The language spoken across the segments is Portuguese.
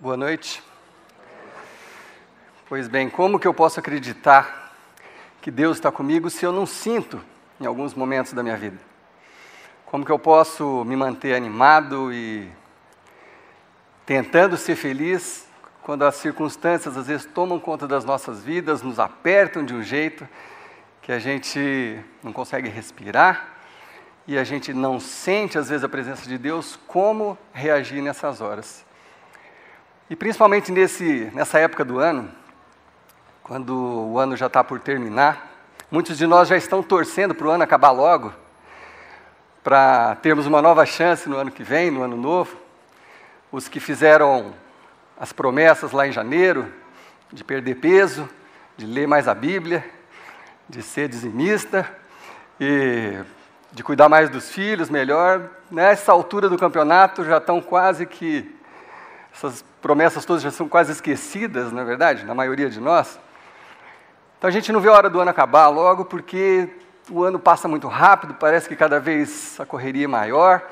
Boa noite. Pois bem, como que eu posso acreditar que Deus está comigo se eu não sinto em alguns momentos da minha vida? Como que eu posso me manter animado e tentando ser feliz quando as circunstâncias às vezes tomam conta das nossas vidas, nos apertam de um jeito que a gente não consegue respirar e a gente não sente às vezes a presença de Deus? Como reagir nessas horas? E principalmente nessa época do ano, quando o ano já está por terminar, muitos de nós já estão torcendo para o ano acabar logo, para termos uma nova chance no ano que vem, no ano novo. Os que fizeram as promessas lá em janeiro, de perder peso, de ler mais a Bíblia, de ser dizimista e de cuidar mais dos filhos melhor, nessa altura do campeonato já estão quase que... Essas promessas todas já são quase esquecidas, não é verdade? Na maioria de nós. Então a gente não vê a hora do ano acabar logo, porque o ano passa muito rápido, parece que cada vez a correria é maior,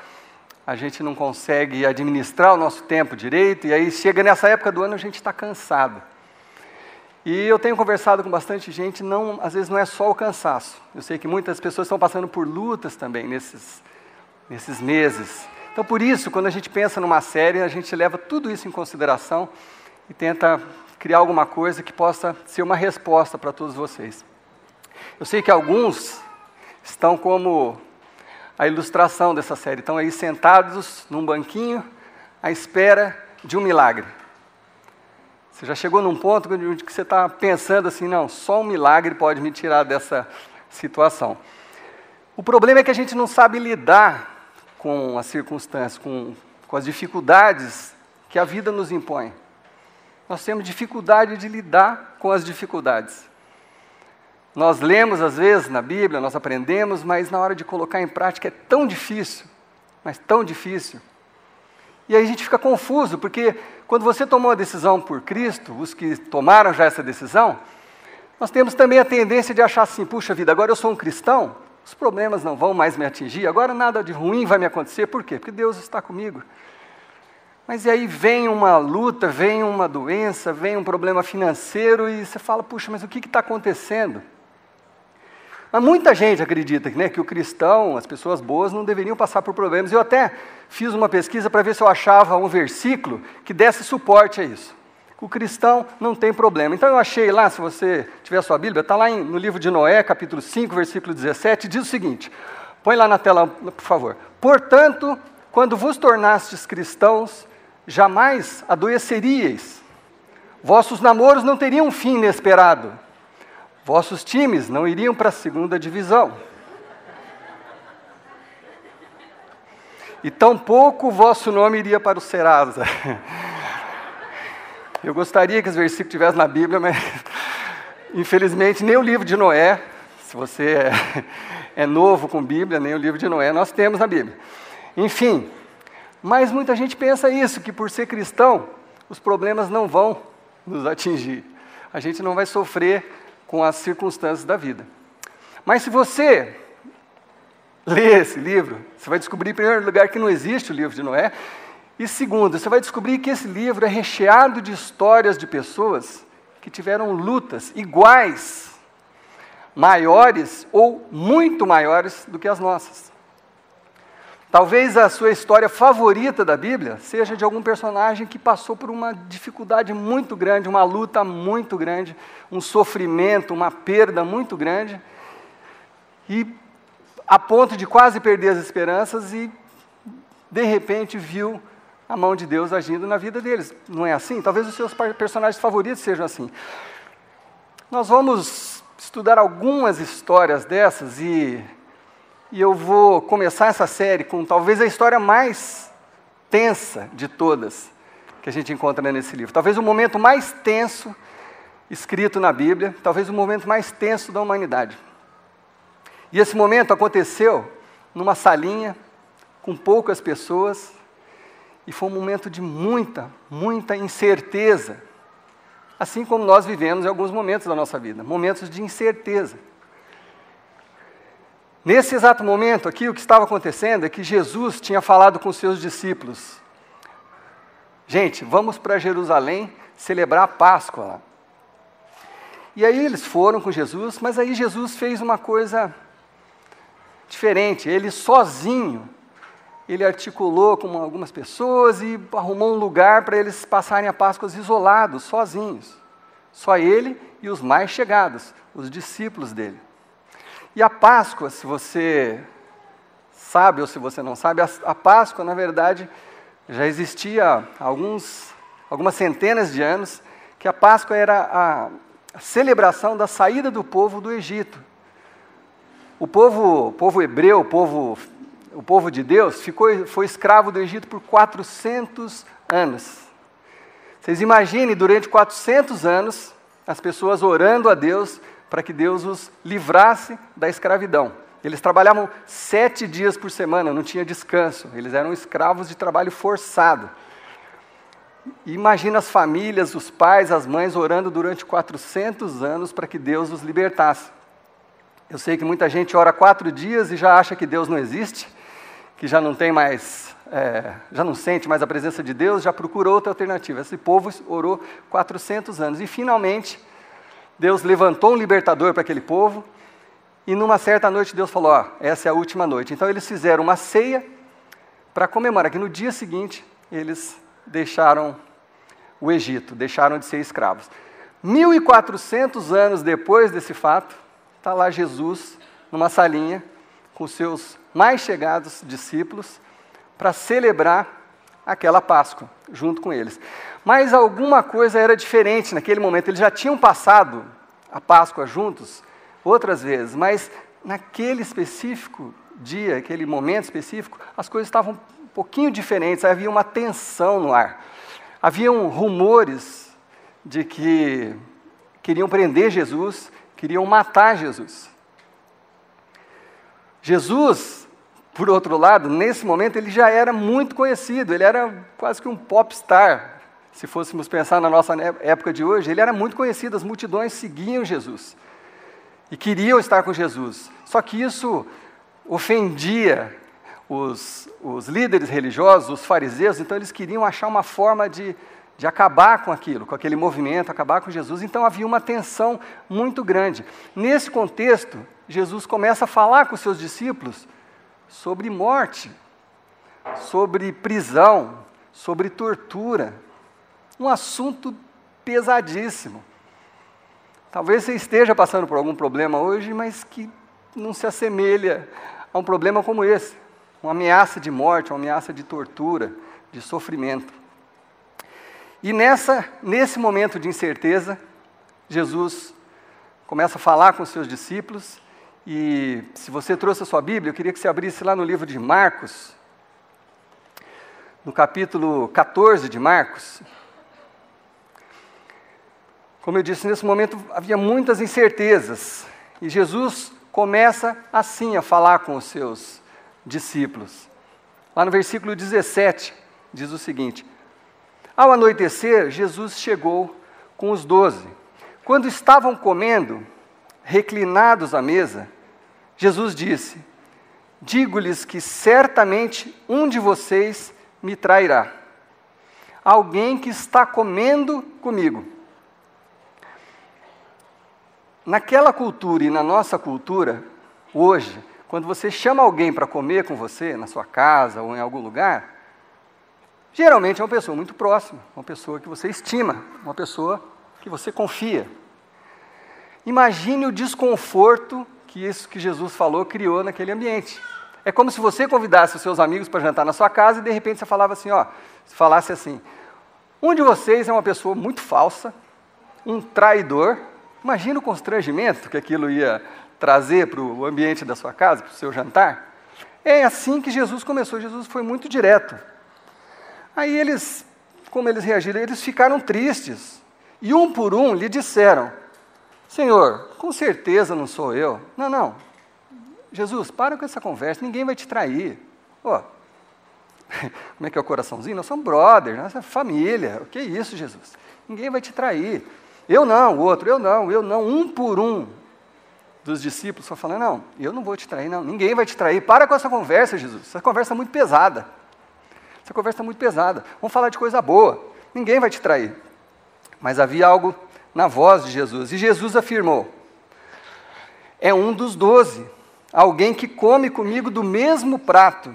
a gente não consegue administrar o nosso tempo direito, e aí chega nessa época do ano a gente está cansado. E eu tenho conversado com bastante gente, às vezes não é só o cansaço. Eu sei que muitas pessoas estão passando por lutas também nesses meses. Então, por isso, quando a gente pensa numa série, a gente leva tudo isso em consideração e tenta criar alguma coisa que possa ser uma resposta para todos vocês. Eu sei que alguns estão como a ilustração dessa série, estão aí sentados num banquinho à espera de um milagre. Você já chegou num ponto onde você está pensando assim, não, só um milagre pode me tirar dessa situação. O problema é que a gente não sabe lidar com as circunstâncias, com as dificuldades que a vida nos impõe. Nós temos dificuldade de lidar com as dificuldades. Nós lemos, às vezes, na Bíblia, nós aprendemos, mas na hora de colocar em prática é tão difícil, mas tão difícil. E aí a gente fica confuso, porque quando você tomou a decisão por Cristo, os que tomaram já essa decisão, nós temos também a tendência de achar assim, puxa vida, agora eu sou um cristão, os problemas não vão mais me atingir, agora nada de ruim vai me acontecer. Por quê? Porque Deus está comigo. Mas e aí vem uma luta, vem uma doença, vem um problema financeiro e você fala, puxa, mas o que está acontecendo? Mas muita gente acredita que o cristão, as pessoas boas, não deveriam passar por problemas. Eu até fiz uma pesquisa para ver se eu achava um versículo que desse suporte a isso. O cristão não tem problema. Então eu achei lá, se você tiver a sua Bíblia, está lá no livro de Noé, capítulo 5, versículo 17, diz o seguinte, põe lá na tela, por favor. Portanto, quando vos tornastes cristãos, jamais adoeceríeis. Vossos namoros não teriam um fim inesperado. Vossos times não iriam para a segunda divisão. E tampouco o vosso nome iria para o Serasa. Eu gostaria que esse versículo estivesse na Bíblia, mas infelizmente nem o livro de Noé, se você é novo com Bíblia, nem o livro de Noé nós temos na Bíblia. Enfim, mas muita gente pensa isso, que por ser cristão, os problemas não vão nos atingir. A gente não vai sofrer com as circunstâncias da vida. Mas se você ler esse livro, você vai descobrir, em primeiro lugar, que não existe o livro de Noé, e segundo, você vai descobrir que esse livro é recheado de histórias de pessoas que tiveram lutas iguais, maiores ou muito maiores do que as nossas. Talvez a sua história favorita da Bíblia seja de algum personagem que passou por uma dificuldade muito grande, uma luta muito grande, um sofrimento, uma perda muito grande, e a ponto de quase perder as esperanças e, de repente, viu a mão de Deus agindo na vida deles. Não é assim? Talvez os seus personagens favoritos sejam assim. Nós vamos estudar algumas histórias dessas e eu vou começar essa série com talvez a história mais tensa de todas que a gente encontra nesse livro. Talvez o momento mais tenso escrito na Bíblia, talvez o momento mais tenso da humanidade. E esse momento aconteceu numa salinha com poucas pessoas, e foi um momento de muita, muita incerteza, assim como nós vivemos em alguns momentos da nossa vida, momentos de incerteza. Nesse exato momento aqui, o que estava acontecendo é que Jesus tinha falado com os seus discípulos, gente, vamos para Jerusalém celebrar a Páscoa lá. E aí eles foram com Jesus, mas aí Jesus fez uma coisa diferente. Ele sozinho, ele articulou com algumas pessoas e arrumou um lugar para eles passarem a Páscoa isolados, sozinhos. Só ele e os mais chegados, os discípulos dele. E a Páscoa, se você sabe ou se você não sabe, a Páscoa, na verdade, já existia há algumas centenas de anos, que a Páscoa era a celebração da saída do povo do Egito. O povo hebreu, o povo de Deus, foi escravo do Egito por 400 anos. Vocês imaginem, durante 400 anos, as pessoas orando a Deus para que Deus os livrasse da escravidão. Eles trabalhavam 7 dias por semana, não tinha descanso. Eles eram escravos de trabalho forçado. Imagina as famílias, os pais, as mães orando durante 400 anos para que Deus os libertasse. Eu sei que muita gente ora 4 dias e já acha que Deus não existe, que já não tem mais, já não sente mais a presença de Deus, já procura outra alternativa. Esse povo orou 400 anos e finalmente Deus levantou um libertador para aquele povo e numa certa noite Deus falou, essa é a última noite. Então eles fizeram uma ceia para comemorar, que no dia seguinte eles deixaram o Egito, deixaram de ser escravos. 1400 anos depois desse fato, está lá Jesus numa salinha com seus mais chegados discípulos para celebrar aquela Páscoa junto com eles. Mas alguma coisa era diferente naquele momento. Eles já tinham passado a Páscoa juntos outras vezes, mas naquele específico dia, aquele momento específico, as coisas estavam um pouquinho diferentes, havia uma tensão no ar. Haviam rumores de que queriam prender Jesus, queriam matar Jesus. Jesus, por outro lado, nesse momento, ele já era muito conhecido, ele era quase que um popstar. Se fôssemos pensar na nossa época de hoje, ele era muito conhecido, as multidões seguiam Jesus e queriam estar com Jesus. Só que isso ofendia os líderes religiosos, os fariseus, então eles queriam achar uma forma de acabar com aquilo, com aquele movimento, acabar com Jesus. Então havia uma tensão muito grande. Nesse contexto, Jesus começa a falar com os seus discípulos sobre morte, sobre prisão, sobre tortura. Um assunto pesadíssimo. Talvez você esteja passando por algum problema hoje, mas que não se assemelha a um problema como esse. Uma ameaça de morte, uma ameaça de tortura, de sofrimento. E nesse momento de incerteza, Jesus começa a falar com os seus discípulos, e se você trouxe a sua Bíblia, eu queria que você abrisse lá no livro de Marcos, no capítulo 14 de Marcos. Como eu disse, nesse momento havia muitas incertezas, e Jesus começa assim a falar com os seus discípulos. Lá no versículo 17, diz o seguinte: ao anoitecer, Jesus chegou com os 12. Quando estavam comendo, reclinados à mesa, Jesus disse: digo-lhes que certamente um de vocês me trairá. Alguém que está comendo comigo. Naquela cultura e na nossa cultura, hoje, quando você chama alguém para comer com você, na sua casa ou em algum lugar, geralmente é uma pessoa muito próxima, uma pessoa que você estima, uma pessoa que você confia. Imagine o desconforto que isso que Jesus falou criou naquele ambiente. É como se você convidasse os seus amigos para jantar na sua casa e de repente você falava assim, falasse assim: um de vocês é uma pessoa muito falsa, um traidor. Imagina o constrangimento que aquilo ia trazer para o ambiente da sua casa, para o seu jantar. É assim que Jesus começou. Jesus foi muito direto. Aí como eles reagiram? Eles ficaram tristes. E um por um lhe disseram: Senhor, com certeza não sou eu. Não. Jesus, para com essa conversa, ninguém vai te trair. Como é que é o coraçãozinho? Nós somos brothers, nossa família. O que é isso, Jesus? Ninguém vai te trair. Eu não, o outro, eu não. Um por um dos discípulos só falando: não, eu não vou te trair, não. Ninguém vai te trair. Para com essa conversa, Jesus. Essa conversa é muito pesada. Vamos falar de coisa boa. ninguém vai te trair. Mas havia algo na voz de Jesus, e Jesus afirmou: é um dos 12, alguém que come comigo do mesmo prato.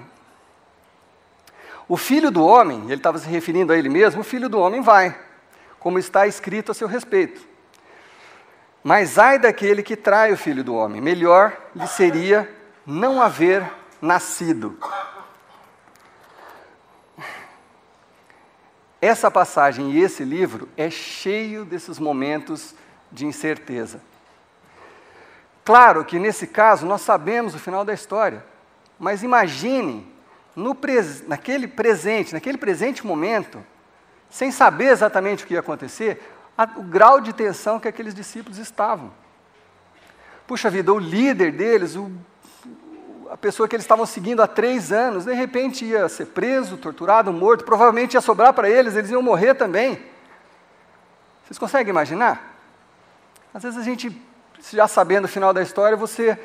O Filho do Homem, ele estava se referindo a ele mesmo, o Filho do Homem vai, como está escrito a seu respeito. Mas ai daquele que trai o Filho do Homem, melhor lhe seria não haver nascido. Essa passagem e esse livro é cheio desses momentos de incerteza. Claro que nesse caso nós sabemos o final da história, mas imagine naquele presente momento, sem saber exatamente o que ia acontecer, o grau de tensão que aqueles discípulos estavam. Puxa vida, o líder deles, a pessoa que eles estavam seguindo há 3 anos, de repente ia ser preso, torturado, morto, provavelmente ia sobrar para eles iam morrer também. Vocês conseguem imaginar? Às vezes a gente, já sabendo o final da história, você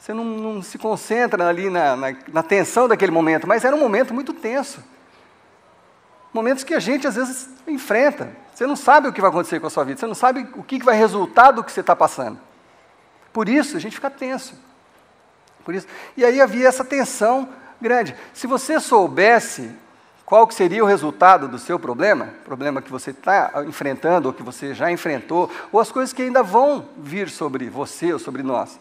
não se concentra ali na tensão daquele momento, mas era um momento muito tenso. Momentos que a gente às vezes enfrenta. Você não sabe o que vai acontecer com a sua vida, você não sabe o que vai resultar do que você está passando. Por isso, a gente fica tenso. E aí havia essa tensão grande. Se você soubesse qual que seria o resultado do seu problema que você está enfrentando, ou que você já enfrentou, ou as coisas que ainda vão vir sobre você ou sobre nós.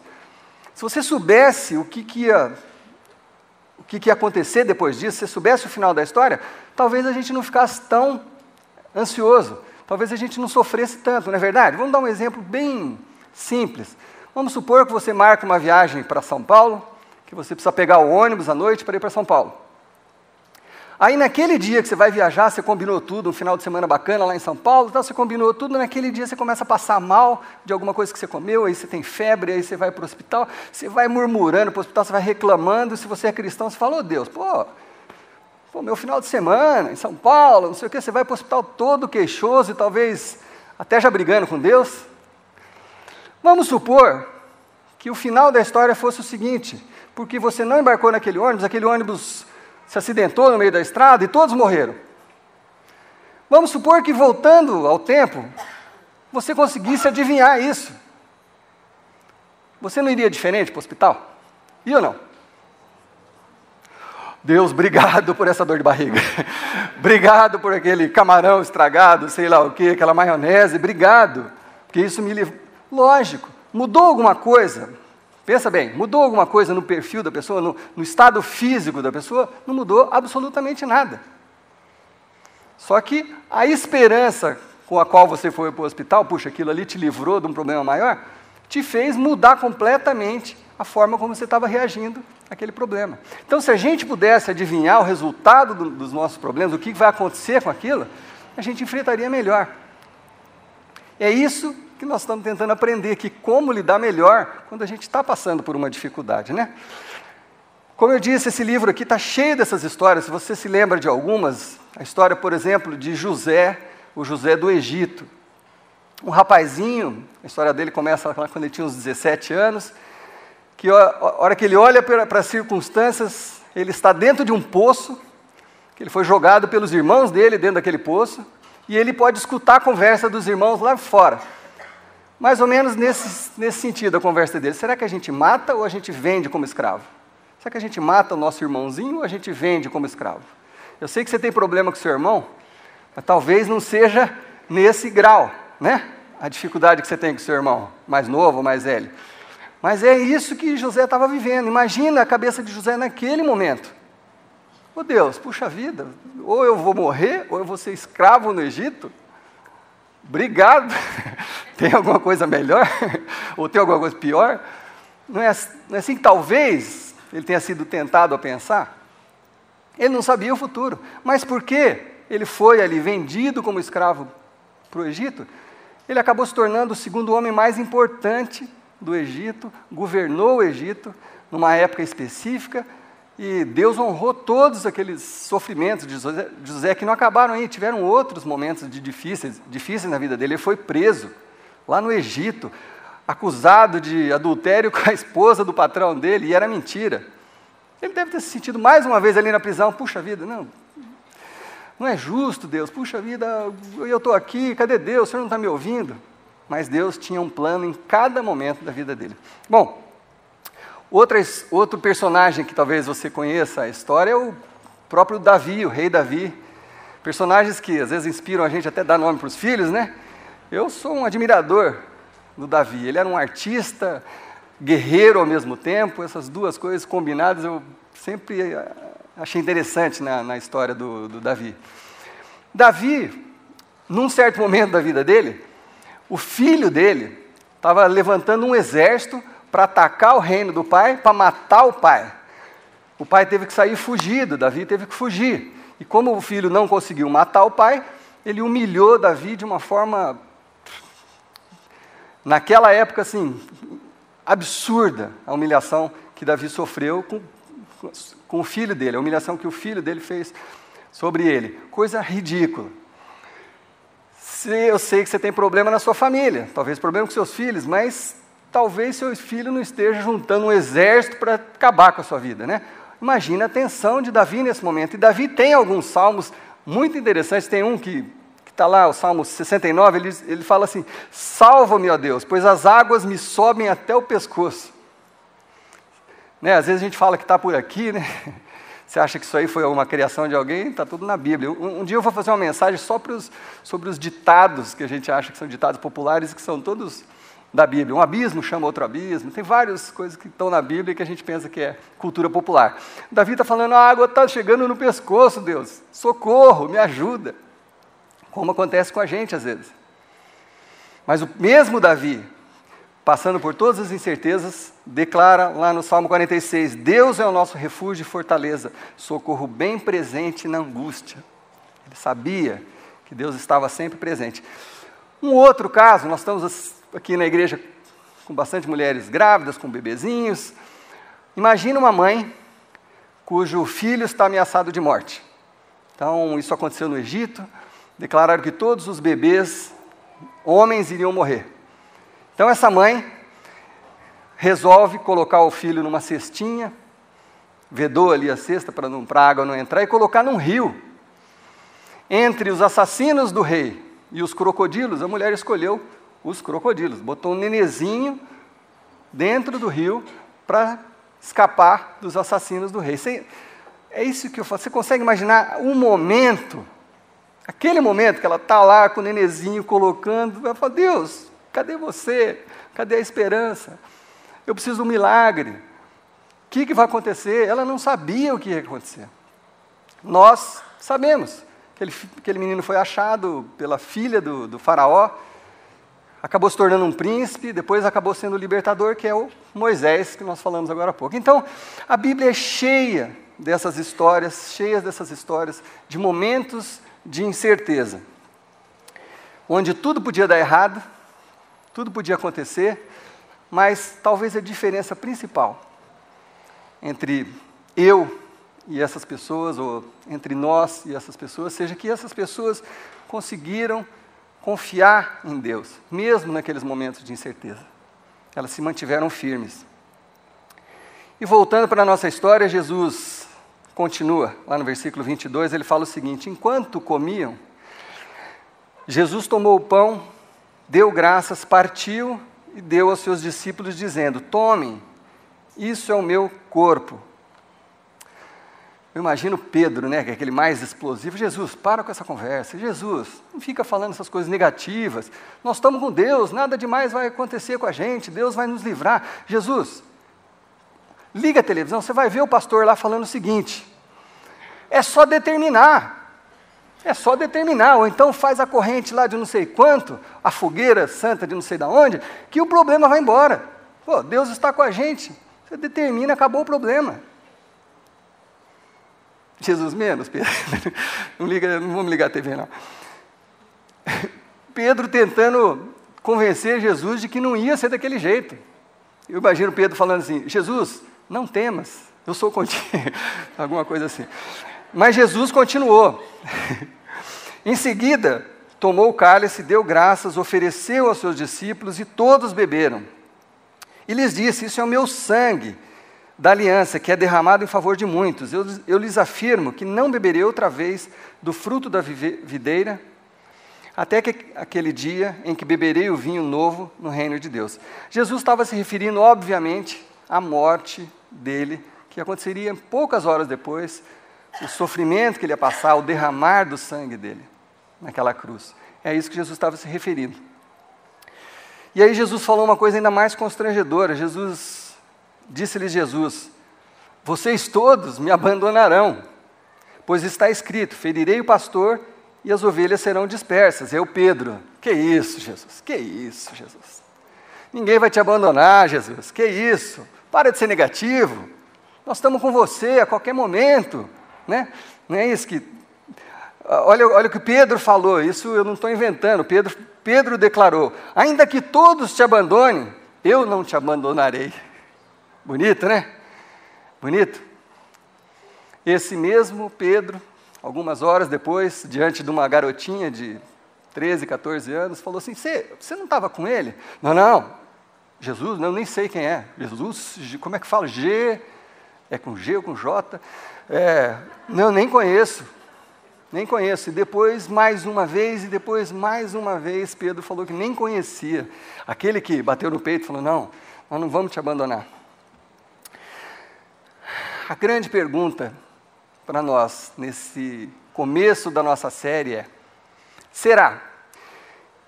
Se você soubesse o que ia acontecer depois disso, se você soubesse o final da história, talvez a gente não ficasse tão ansioso, talvez a gente não sofresse tanto, não é verdade? Vamos dar um exemplo bem simples. Vamos supor que você marca uma viagem para São Paulo, que você precisa pegar o ônibus à noite para ir para São Paulo. Aí naquele dia que você vai viajar, você combinou tudo, um final de semana bacana lá em São Paulo, você combinou tudo, naquele dia você começa a passar mal de alguma coisa que você comeu, aí você tem febre, aí você vai para o hospital, você vai murmurando para o hospital, você vai reclamando, se você é cristão, você fala: ô Deus, meu final de semana em São Paulo, não sei o quê, você vai para o hospital todo queixoso e talvez até já brigando com Deus. Vamos supor que o final da história fosse o seguinte: porque você não embarcou naquele ônibus se acidentou no meio da estrada e todos morreram. Vamos supor que, voltando ao tempo, você conseguisse adivinhar isso. Você não iria diferente para o hospital? Ia ou não? Deus, obrigado por essa dor de barriga. Obrigado por aquele camarão estragado, sei lá o quê, aquela maionese, obrigado. Porque isso me livrou. Lógico, mudou alguma coisa? Pensa bem, mudou alguma coisa no perfil da pessoa, no estado físico da pessoa? Não mudou absolutamente nada. Só que a esperança com a qual você foi para o hospital, puxa, aquilo ali te livrou de um problema maior, te fez mudar completamente a forma como você estava reagindo àquele problema. Então, se a gente pudesse adivinhar o resultado dos nossos problemas, o que vai acontecer com aquilo, a gente enfrentaria melhor. É isso que nós estamos tentando aprender aqui, como lidar melhor quando a gente está passando por uma dificuldade, né? Como eu disse, esse livro aqui está cheio dessas histórias. Se você se lembra de algumas, a história, por exemplo, de José, o José do Egito. Um rapazinho, a história dele começa lá quando ele tinha uns 17 anos, que a hora que ele olha para as circunstâncias, ele está dentro de um poço, que ele foi jogado pelos irmãos dele dentro daquele poço, e ele pode escutar a conversa dos irmãos lá fora. Mais ou menos nesse sentido a conversa dele. Será que a gente mata ou a gente vende como escravo? Será que a gente mata o nosso irmãozinho ou a gente vende como escravo? Eu sei que você tem problema com seu irmão, mas talvez não seja nesse grau, né? A dificuldade que você tem com seu irmão, mais novo ou mais velho. Mas é isso que José estava vivendo. Imagina a cabeça de José naquele momento. Ô Deus, puxa vida, ou eu vou morrer, ou eu vou ser escravo no Egito. Obrigado. Tem alguma coisa melhor? Ou tem alguma coisa pior? Não é assim que talvez ele tenha sido tentado a pensar? Ele não sabia o futuro. Mas por que ele foi ali vendido como escravo para o Egito? Ele acabou se tornando o segundo homem mais importante do Egito, governou o Egito numa época específica, e Deus honrou todos aqueles sofrimentos de José que não acabaram aí, tiveram outros momentos difíceis na vida dele. Ele foi preso lá no Egito, acusado de adultério com a esposa do patrão dele, e era mentira. Ele deve ter se sentido mais uma vez ali na prisão, puxa vida, não. Não é justo, Deus, puxa vida, eu estou aqui, cadê Deus? O Senhor não está me ouvindo? Mas Deus tinha um plano em cada momento da vida dele. Bom, outro personagem que talvez você conheça a história é o próprio Davi, o rei Davi. Personagens que às vezes inspiram a gente até a dar nome para os filhos, né? Eu sou um admirador do Davi. Ele era um artista, guerreiro ao mesmo tempo. Essas duas coisas combinadas eu sempre achei interessante na história do Davi. Davi, num certo momento da vida dele, o filho dele estava levantando um exército para atacar o reino do pai, para matar o pai. O pai teve que sair fugido, Davi teve que fugir. E como o filho não conseguiu matar o pai, ele humilhou Davi de uma forma, naquela época, assim, absurda, a humilhação que Davi sofreu com o filho dele, a humilhação que o filho dele fez sobre ele. Coisa ridícula. Eu sei que você tem problema na sua família, talvez problema com seus filhos, mas talvez seu filho não esteja juntando um exército para acabar com a sua vida, né? Imagina a tensão de Davi nesse momento. E Davi tem alguns salmos muito interessantes. Tem um que está lá, o Salmo 69, ele fala assim: salva-me, ó Deus, pois as águas me sobem até o pescoço. Né? Às vezes a gente fala que está por aqui, né? Você acha que isso aí foi uma criação de alguém? Está tudo na Bíblia. Um dia eu vou fazer uma mensagem só sobre os ditados que a gente acha que são ditados populares e que são todos da Bíblia. Um abismo chama outro abismo. Tem várias coisas que estão na Bíblia que a gente pensa que é cultura popular. Davi está falando: a água está chegando no pescoço, Deus. Socorro, me ajuda. Como acontece com a gente às vezes. Mas o mesmo Davi, passando por todas as incertezas, declara lá no Salmo 46, Deus é o nosso refúgio e fortaleza, socorro bem presente na angústia. Ele sabia que Deus estava sempre presente. Um outro caso, nós estamos aqui na igreja com bastante mulheres grávidas, com bebezinhos. Imagina uma mãe cujo filho está ameaçado de morte. Então, isso aconteceu no Egito, declararam que todos os bebês, homens, iriam morrer. Então, essa mãe resolve colocar o filho numa cestinha, vedou ali a cesta para a água não entrar, e colocar num rio. Entre os assassinos do rei e os crocodilos, a mulher escolheu os crocodilos, botou um nenezinho dentro do rio para escapar dos assassinos do rei. É isso que eu falo. Você consegue imaginar um momento, aquele momento que ela está lá com o nenezinho colocando, ela fala: Deus, cadê você? Cadê a esperança? Eu preciso de um milagre. O que vai acontecer? Ela não sabia o que ia acontecer. Nós sabemos. Aquele menino foi achado pela filha do faraó, acabou se tornando um príncipe, depois acabou sendo o libertador, que é o Moisés, que nós falamos agora há pouco. Então, a Bíblia é cheia dessas histórias, de momentos de incerteza, onde tudo podia dar errado, tudo podia acontecer, mas talvez a diferença principal entre eu e essas pessoas, ou entre nós e essas pessoas, seja que essas pessoas conseguiram confiar em Deus, mesmo naqueles momentos de incerteza. Elas se mantiveram firmes. E voltando para a nossa história, Jesus continua, lá no versículo 22, ele fala o seguinte: enquanto comiam, Jesus tomou o pão, deu graças, partiu e deu aos seus discípulos, dizendo: tomem, isso é o meu corpo. Eu imagino Pedro, né, que é aquele mais explosivo: Jesus, para com essa conversa. Jesus, não fica falando essas coisas negativas. Nós estamos com Deus, nada demais vai acontecer com a gente, Deus vai nos livrar. Jesus, liga a televisão, você vai ver o pastor lá falando o seguinte: é só determinar, ou então faz a corrente lá de não sei quanto, a fogueira santa de não sei de onde, que o problema vai embora. Pô, Deus está com a gente, você determina, acabou o problema. Jesus menos, Pedro. Não vamos ligar a TV, não. Pedro tentando convencer Jesus de que não ia ser daquele jeito. Eu imagino Pedro falando assim: Jesus, não temas, eu sou contigo. Alguma coisa assim. Mas Jesus continuou. Em seguida, tomou o cálice, deu graças, ofereceu aos seus discípulos e todos beberam. E lhes disse: isso é o meu sangue, da aliança, que é derramado em favor de muitos. Eu lhes afirmo que não beberei outra vez do fruto da videira, até que aquele dia em que beberei o vinho novo no reino de Deus. Jesus estava se referindo, obviamente, à morte dele, que aconteceria poucas horas depois, o sofrimento que ele ia passar, o derramar do sangue dele naquela cruz. É isso que Jesus estava se referindo. E aí Jesus falou uma coisa ainda mais constrangedora. Disse-lhes Jesus: vocês todos me abandonarão, pois está escrito, ferirei o pastor e as ovelhas serão dispersas. Eu, Pedro, que isso, Jesus? Que isso, Jesus? Ninguém vai te abandonar, Jesus. Que isso? Para de ser negativo. Nós estamos com você a qualquer momento, né? Não é isso que... Olha o que Pedro falou, isso eu não estou inventando. Pedro declarou: ainda que todos te abandonem, eu não te abandonarei. Bonito, né? Bonito. Esse mesmo Pedro, algumas horas depois, diante de uma garotinha de 13, 14 anos, falou assim: você não estava com ele? Não. Jesus, eu nem sei quem é. Jesus, como é que fala? G, é com G ou com J? Não, nem conheço. Nem conheço. E depois, mais uma vez, Pedro falou que nem conhecia. Aquele que bateu no peito falou: não, nós não vamos te abandonar. A grande pergunta para nós, nesse começo da nossa série é: será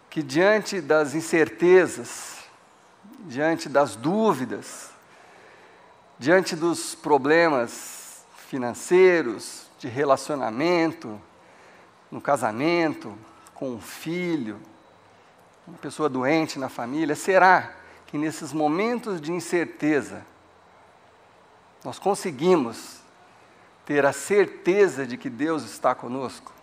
que diante das incertezas, diante das dúvidas, diante dos problemas financeiros, de relacionamento, no casamento, com um filho, uma pessoa doente na família, será que nesses momentos de incerteza nós conseguimos ter a certeza de que Deus está conosco?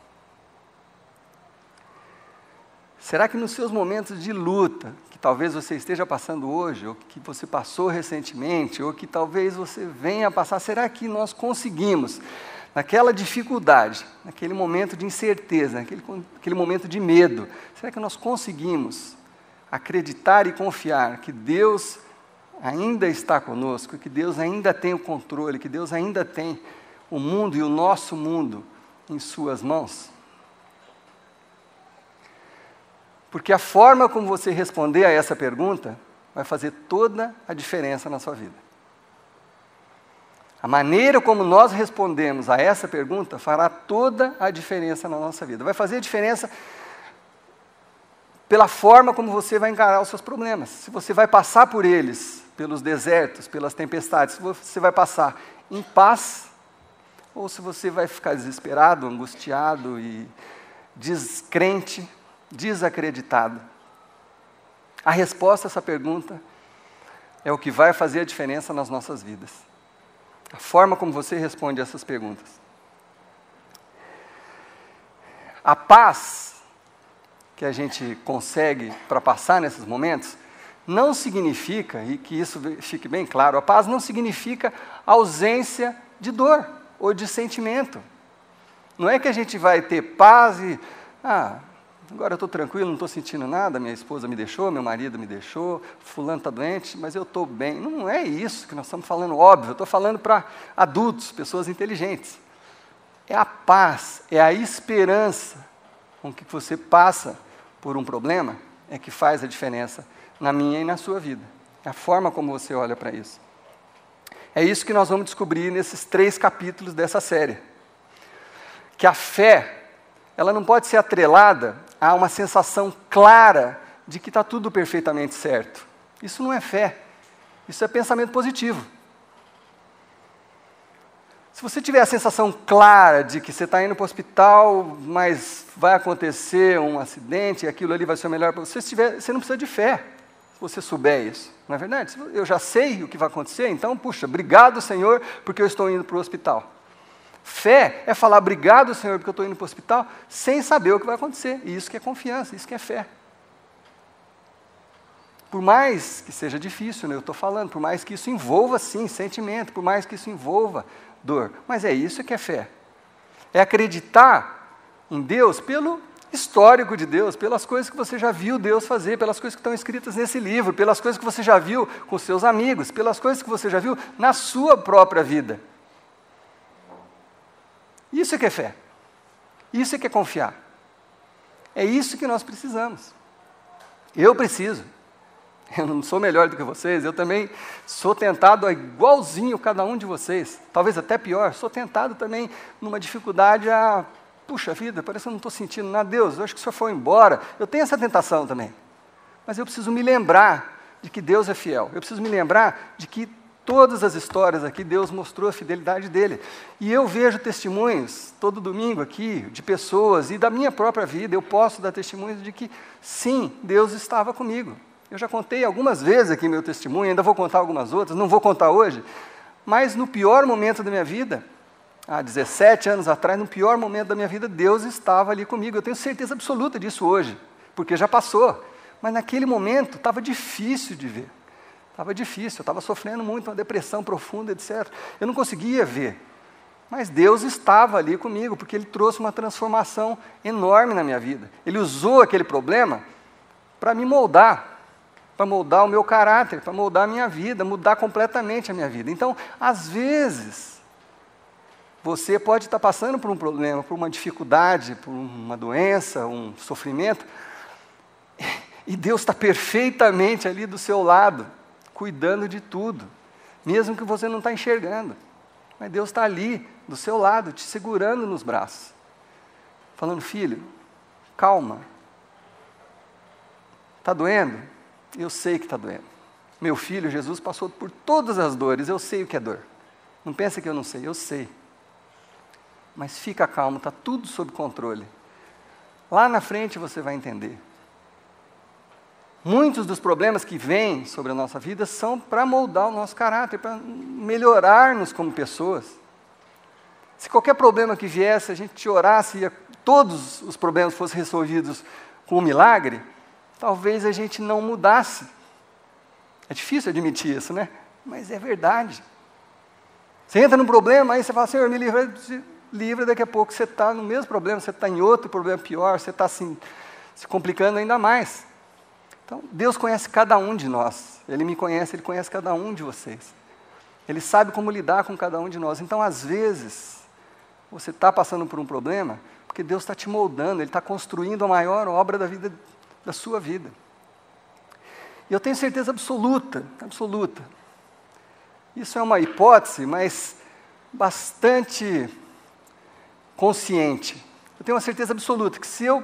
Será que nos seus momentos de luta, que talvez você esteja passando hoje, ou que você passou recentemente, ou que talvez você venha a passar, será que nós conseguimos, naquela dificuldade, naquele momento de incerteza, naquele momento de medo, será que nós conseguimos acreditar e confiar que Deus ainda está conosco, que Deus ainda tem o controle, que Deus ainda tem o mundo e o nosso mundo em suas mãos? Porque a forma como você responder a essa pergunta vai fazer toda a diferença na sua vida. A maneira como nós respondemos a essa pergunta fará toda a diferença na nossa vida. Vai fazer a diferença pela forma como você vai encarar os seus problemas. Se você vai passar por eles, pelos desertos, pelas tempestades, se você vai passar em paz, ou se você vai ficar desesperado, angustiado e descrente, desacreditado. A resposta a essa pergunta é o que vai fazer a diferença nas nossas vidas. A forma como você responde a essas perguntas. A paz que a gente consegue para passar nesses momentos não significa, e que isso fique bem claro, a paz não significa ausência de dor ou de sentimento. Não é que a gente vai ter paz e... agora eu estou tranquilo, não estou sentindo nada, minha esposa me deixou, meu marido me deixou, fulano está doente, mas eu estou bem. Não é isso que nós estamos falando, óbvio, eu estou falando para adultos, pessoas inteligentes. É a paz, é a esperança com que você passa por um problema, é que faz a diferença na minha e na sua vida. É a forma como você olha para isso. É isso que nós vamos descobrir nesses 3 capítulos dessa série. Que a fé, ela não pode ser atrelada a uma sensação clara de que está tudo perfeitamente certo. Isso não é fé, isso é pensamento positivo. Se você tiver a sensação clara de que você está indo para o hospital, mas vai acontecer um acidente e aquilo ali vai ser melhor para você, você não precisa de fé, se você souber isso. Não é verdade? Eu já sei o que vai acontecer, então, puxa, obrigado, Senhor, porque eu estou indo para o hospital. Fé é falar obrigado, Senhor, porque eu estou indo para o hospital, sem saber o que vai acontecer. E isso que é confiança, isso que é fé. Por mais que seja difícil, né, eu estou falando, por mais que isso envolva, sim, sentimento, por mais que isso envolva dor. Mas é isso que é fé. É acreditar em Deus pelo histórico de Deus, pelas coisas que você já viu Deus fazer, pelas coisas que estão escritas nesse livro, pelas coisas que você já viu com seus amigos, pelas coisas que você já viu na sua própria vida. Isso é que é fé. Isso é que é confiar. É isso que nós precisamos. Eu preciso. Eu não sou melhor do que vocês, eu também sou tentado a igualzinho cada um de vocês, talvez até pior, sou tentado também numa dificuldade a, puxa vida, parece que eu não estou sentindo nada, Deus, eu acho que o Senhor foi embora, eu tenho essa tentação também, mas eu preciso me lembrar de que Deus é fiel, eu preciso me lembrar de que todas as histórias aqui, Deus mostrou a fidelidade dele, e eu vejo testemunhos, todo domingo aqui, de pessoas, e da minha própria vida, eu posso dar testemunhos de que, sim, Deus estava comigo. Eu já contei algumas vezes aqui meu testemunho, ainda vou contar algumas outras, não vou contar hoje, mas no pior momento da minha vida, há 17 anos atrás, no pior momento da minha vida, Deus estava ali comigo. Eu tenho certeza absoluta disso hoje, porque já passou. Mas naquele momento estava difícil de ver. Estava difícil, eu estava sofrendo muito, uma depressão profunda, etc. Eu não conseguia ver. Mas Deus estava ali comigo, porque Ele trouxe uma transformação enorme na minha vida. Ele usou aquele problema para me moldar. Para moldar o meu caráter, para moldar a minha vida, mudar completamente a minha vida. Então, às vezes, você pode estar passando por um problema, por uma dificuldade, por uma doença, um sofrimento, e Deus está perfeitamente ali do seu lado, cuidando de tudo, mesmo que você não está enxergando. Mas Deus está ali, do seu lado, te segurando nos braços, falando, filho, calma, está doendo? Eu sei que está doendo. Meu filho, Jesus, passou por todas as dores, eu sei o que é dor. Não pensa que eu não sei, eu sei. Mas fica calmo, está tudo sob controle. Lá na frente você vai entender. Muitos dos problemas que vêm sobre a nossa vida são para moldar o nosso caráter, para melhorar-nos como pessoas. Se qualquer problema que viesse, a gente orasse e todos os problemas fossem resolvidos com um milagre, talvez a gente não mudasse. É difícil admitir isso, né? Mas é verdade. Você entra num problema, aí você fala, Senhor, me livra, daqui a pouco você está no mesmo problema, você está em outro problema pior, você está se complicando ainda mais. Então, Deus conhece cada um de nós. Ele me conhece, Ele conhece cada um de vocês. Ele sabe como lidar com cada um de nós. Então, às vezes, você está passando por um problema, porque Deus está te moldando, Ele está construindo a maior obra da sua vida. E eu tenho certeza absoluta, isso é uma hipótese, mas bastante consciente. Eu tenho uma certeza absoluta que se eu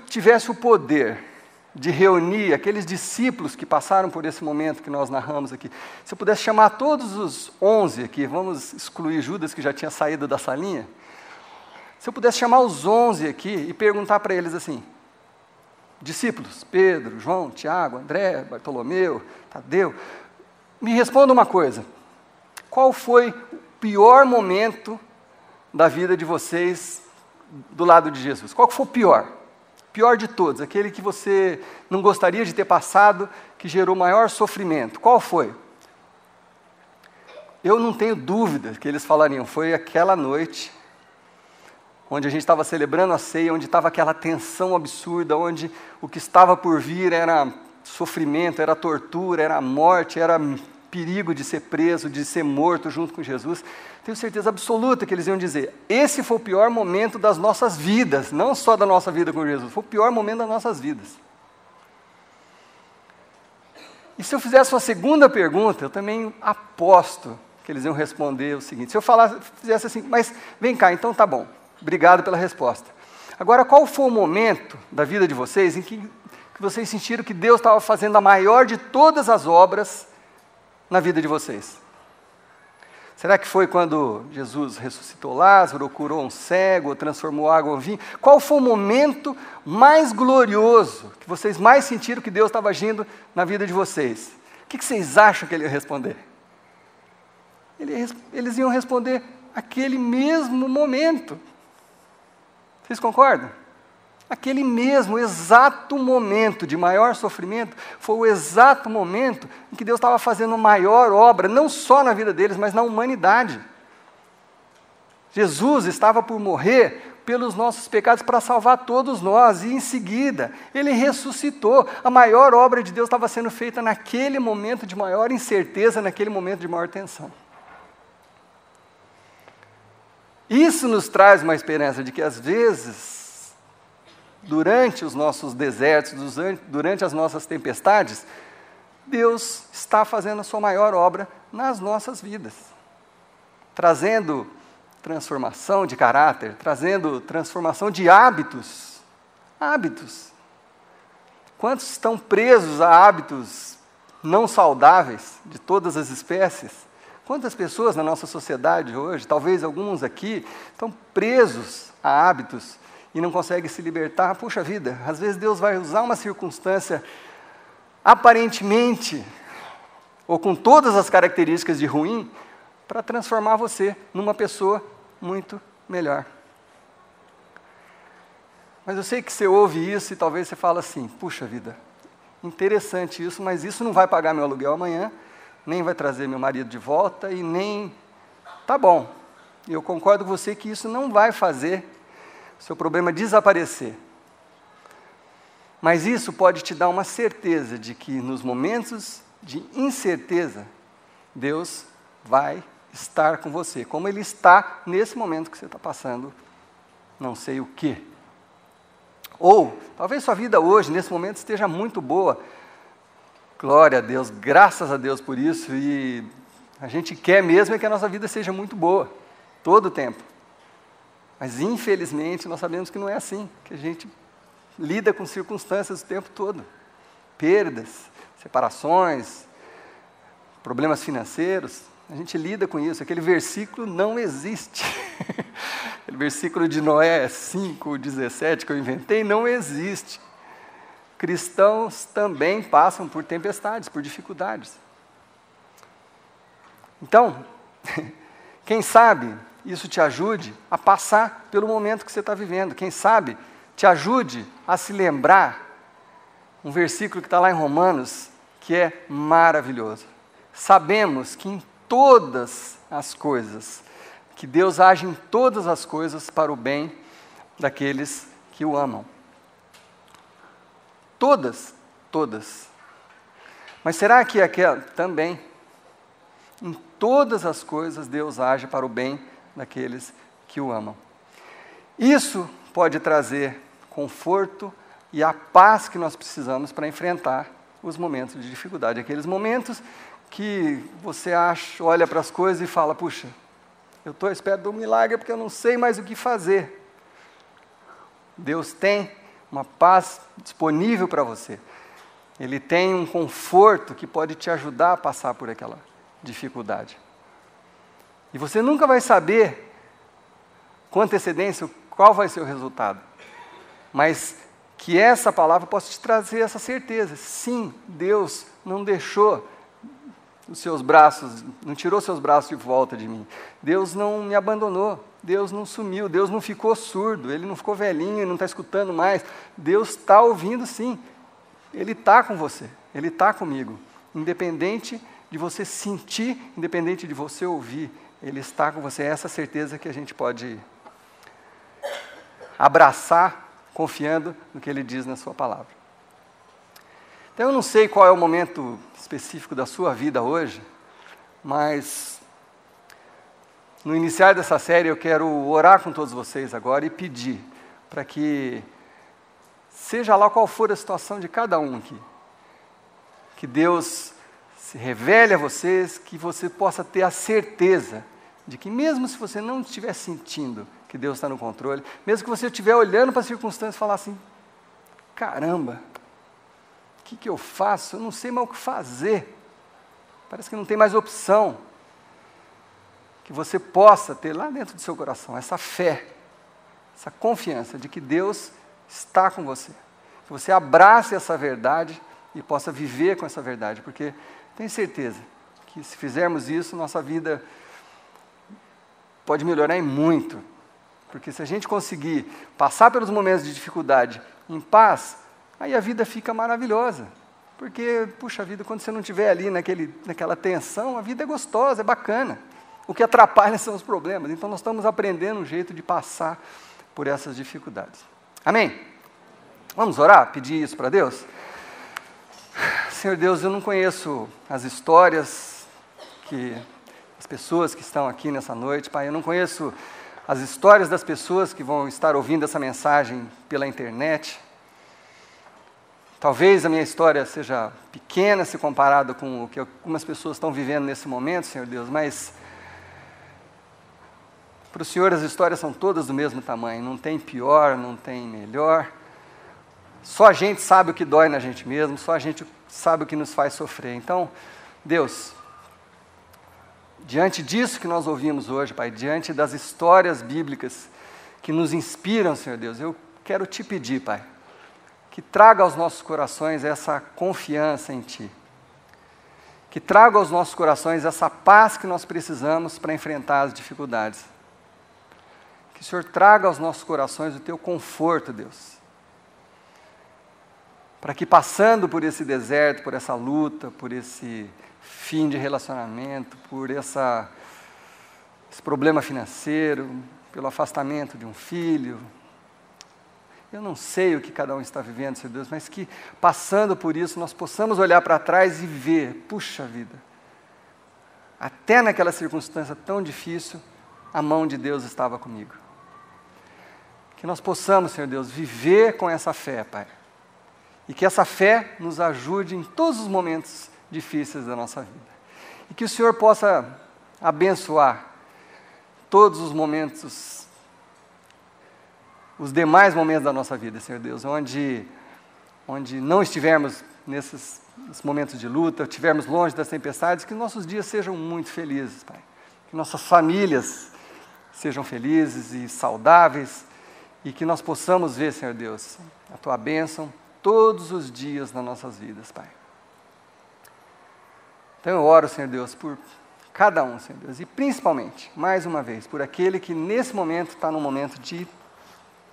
tivesse o poder de reunir aqueles discípulos que passaram por esse momento que nós narramos aqui, se eu pudesse chamar todos os 11 aqui, vamos excluir Judas que já tinha saído da salinha, se eu pudesse chamar os 11 aqui e perguntar para eles assim, discípulos, Pedro, João, Tiago, André, Bartolomeu, Tadeu, me responda uma coisa, qual foi o pior momento da vida de vocês do lado de Jesus? Qual foi o pior? Pior de todos, aquele que você não gostaria de ter passado, que gerou maior sofrimento, qual foi? Eu não tenho dúvida que eles falariam, foi aquela noite onde a gente estava celebrando a ceia, onde estava aquela tensão absurda, onde o que estava por vir era sofrimento, era tortura, era morte, era perigo de ser preso, de ser morto junto com Jesus. Tenho certeza absoluta que eles iam dizer, esse foi o pior momento das nossas vidas, não só da nossa vida com Jesus, foi o pior momento das nossas vidas. E se eu fizesse uma segunda pergunta, eu também aposto que eles iam responder o seguinte, se eu fizesse assim, mas vem cá, então tá bom. Obrigado pela resposta. Agora, qual foi o momento da vida de vocês em que vocês sentiram que Deus estava fazendo a maior de todas as obras na vida de vocês? Será que foi quando Jesus ressuscitou Lázaro, ou curou um cego, ou transformou água em vinho? Qual foi o momento mais glorioso que vocês mais sentiram que Deus estava agindo na vida de vocês? O que vocês acham que ele ia responder? Eles iam responder aquele mesmo momento. Vocês concordam? Aquele mesmo, exato momento de maior sofrimento, foi o exato momento em que Deus estava fazendo a maior obra, não só na vida deles, mas na humanidade. Jesus estava por morrer pelos nossos pecados para salvar todos nós. E em seguida, Ele ressuscitou. A maior obra de Deus estava sendo feita naquele momento de maior incerteza, naquele momento de maior tensão. Isso nos traz uma esperança de que, às vezes, durante os nossos desertos, durante as nossas tempestades, Deus está fazendo a sua maior obra nas nossas vidas, trazendo transformação de caráter, trazendo transformação de hábitos. Hábitos. Quantos estão presos a hábitos não saudáveis de todas as espécies? Quantas pessoas na nossa sociedade hoje, talvez alguns aqui, estão presos a hábitos e não conseguem se libertar? Puxa vida, às vezes Deus vai usar uma circunstância aparentemente, ou com todas as características de ruim, para transformar você numa pessoa muito melhor. Mas eu sei que você ouve isso e talvez você fala assim, puxa vida, interessante isso, mas isso não vai pagar meu aluguel amanhã, nem vai trazer meu marido de volta e nem... Tá bom, eu concordo com você que isso não vai fazer o seu problema desaparecer. Mas isso pode te dar uma certeza de que nos momentos de incerteza, Deus vai estar com você, como Ele está nesse momento que você está passando, não sei o quê. Ou, talvez sua vida hoje, nesse momento, esteja muito boa. Glória a Deus, graças a Deus por isso, e a gente quer mesmo que a nossa vida seja muito boa, todo o tempo. Mas, infelizmente, nós sabemos que não é assim, que a gente lida com circunstâncias o tempo todo. Perdas, separações, problemas financeiros, a gente lida com isso. Aquele versículo não existe. Aquele versículo de Noé 5:17 que eu inventei não existe. Cristãos também passam por tempestades, por dificuldades. Então, quem sabe isso te ajude a passar pelo momento que você está vivendo. Quem sabe te ajude a se lembrar um versículo que está lá em Romanos, que é maravilhoso. Sabemos que em todas as coisas, que Deus age em todas as coisas para o bem daqueles que o amam. Todas, todas. Mas será que aquela também? Em todas as coisas Deus age para o bem daqueles que o amam. Isso pode trazer conforto e a paz que nós precisamos para enfrentar os momentos de dificuldade. Aqueles momentos que você olha para as coisas e fala, puxa, eu estou à espera de um milagre porque eu não sei mais o que fazer. Deus tem uma paz disponível para você. Ele tem um conforto que pode te ajudar a passar por aquela dificuldade. E você nunca vai saber com antecedência qual vai ser o resultado. Mas que essa palavra possa te trazer essa certeza. Sim, Deus não deixou os seus braços, não tirou seus braços de volta de mim. Deus não me abandonou. Deus não sumiu, Deus não ficou surdo, Ele não ficou velhinho e não está escutando mais. Deus está ouvindo sim, Ele está com você, Ele está comigo. Independente de você sentir, independente de você ouvir, Ele está com você. É essa certeza que a gente pode abraçar, confiando no que Ele diz na sua palavra. Então eu não sei qual é o momento específico da sua vida hoje, mas no iniciar dessa série, eu quero orar com todos vocês agora e pedir para que, seja lá qual for a situação de cada um aqui, que Deus se revele a vocês, que você possa ter a certeza de que mesmo se você não estiver sentindo que Deus está no controle, mesmo que você estiver olhando para as circunstâncias e falar assim, caramba, o que eu faço? Eu não sei mais o que fazer, parece que não tem mais opção. Que você possa ter lá dentro do seu coração essa fé, essa confiança de que Deus está com você. Que você abrace essa verdade e possa viver com essa verdade, porque tenho certeza que se fizermos isso, nossa vida pode melhorar em muito. Porque se a gente conseguir passar pelos momentos de dificuldade em paz, aí a vida fica maravilhosa. Porque, puxa vida, quando você não estiver ali naquela tensão, a vida é gostosa, é bacana. O que atrapalha são os problemas. Então, nós estamos aprendendo um jeito de passar por essas dificuldades. Amém? Vamos orar, pedir isso para Deus? Senhor Deus, eu não conheço as histórias as pessoas que estão aqui nessa noite, Pai, eu não conheço as histórias das pessoas que vão estar ouvindo essa mensagem pela internet. Talvez a minha história seja pequena se comparada com o que algumas pessoas estão vivendo nesse momento, Senhor Deus, mas para o Senhor as histórias são todas do mesmo tamanho, não tem pior, não tem melhor. Só a gente sabe o que dói na gente mesmo, só a gente sabe o que nos faz sofrer. Então, Deus, diante disso que nós ouvimos hoje, Pai, diante das histórias bíblicas que nos inspiram, Senhor Deus, eu quero te pedir, Pai, que traga aos nossos corações essa confiança em Ti. Que traga aos nossos corações essa paz que nós precisamos para enfrentar as dificuldades. Que o Senhor traga aos nossos corações o Teu conforto, Deus. Para que passando por esse deserto, por essa luta, por esse fim de relacionamento, por esse problema financeiro, pelo afastamento de um filho, eu não sei o que cada um está vivendo, Senhor Deus, mas que passando por isso nós possamos olhar para trás e ver, puxa vida, até naquela circunstância tão difícil, a mão de Deus estava comigo. Que nós possamos, Senhor Deus, viver com essa fé, Pai. E que essa fé nos ajude em todos os momentos difíceis da nossa vida. E que o Senhor possa abençoar todos os momentos, os demais momentos da nossa vida, Senhor Deus, onde não estivermos nesses momentos de luta, estivermos longe das tempestades, que nossos dias sejam muito felizes, Pai. Que nossas famílias sejam felizes e saudáveis, e que nós possamos ver, Senhor Deus, a Tua bênção todos os dias nas nossas vidas, Pai. Então eu oro, Senhor Deus, por cada um, Senhor Deus, e principalmente, mais uma vez, por aquele que nesse momento está num momento de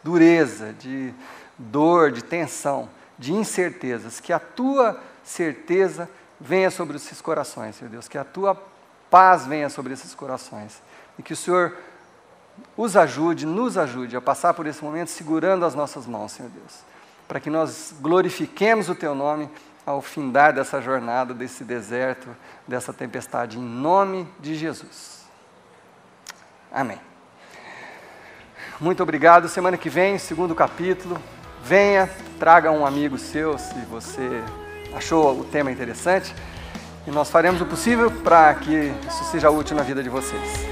dureza, de dor, de tensão, de incertezas, que a Tua certeza venha sobre esses corações, Senhor Deus, que a Tua paz venha sobre esses corações, e que o Senhor os ajude, nos ajude a passar por esse momento segurando as nossas mãos, Senhor Deus, para que nós glorifiquemos o Teu nome ao findar dessa jornada, desse deserto, dessa tempestade, em nome de Jesus. Amém. Muito obrigado. Semana que vem, segundo capítulo, venha, traga um amigo seu, se você achou o tema interessante, e nós faremos o possível para que isso seja útil na vida de vocês.